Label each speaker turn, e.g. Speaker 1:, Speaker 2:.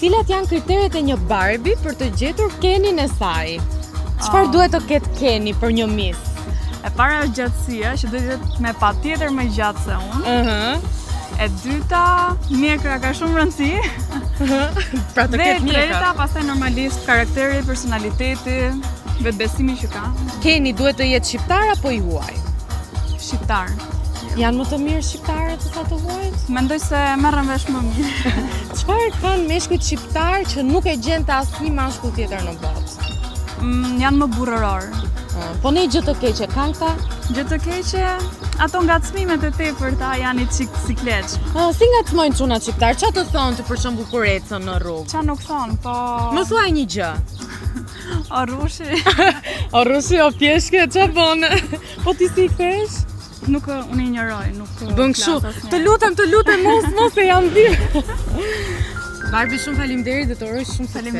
Speaker 1: Cilat janë kriteret e një Barbie për të gjetur Kenin e saj? Çfarë duhet të ketë Keni për një Miss?
Speaker 2: E para është gjatësia, që duhet jetë me patjetër më gjatë se unë. E dyta, mjekra ka shumë rëndësi.
Speaker 1: Pra të
Speaker 2: Dhe
Speaker 1: ketë
Speaker 2: e treta,
Speaker 1: mjekra.
Speaker 2: pastaj normalisht karakteri, personaliteti, vetbesimi që ka.
Speaker 1: Keni duhet të jetë shqiptar apo i huaj?
Speaker 2: Shqiptar.
Speaker 1: Janë më të mirë shqiptarët se sa të huajt?
Speaker 2: Mendoj se merren vesh më mirë.
Speaker 1: Çfarë kanë meshkujt shqiptar që nuk e gjen të asnjë mashkull tjetër në botë?
Speaker 2: Janë më burrëror.
Speaker 1: Po ne gjë të keqe kanë këta?
Speaker 2: Gjë të keqe, ato ngacmimet e tepërta janë i çik sikletshme.
Speaker 1: Si ngacmojnë çunat shqiptar? Çfarë të thonë të për shembull kur ecën në rrugë?
Speaker 2: Qa nuk thonë, po...
Speaker 1: Më thuaj një gjë.
Speaker 2: O rushi.
Speaker 1: O rushi, o pjeshke, qa bënë? Po ti si i kthesh?
Speaker 2: Nuk unë injoroj, nuk
Speaker 1: Bën kështu. Të lutem, mos e jam birë. Barbie, shumë faleminderit dhe të uroj shumë sukses.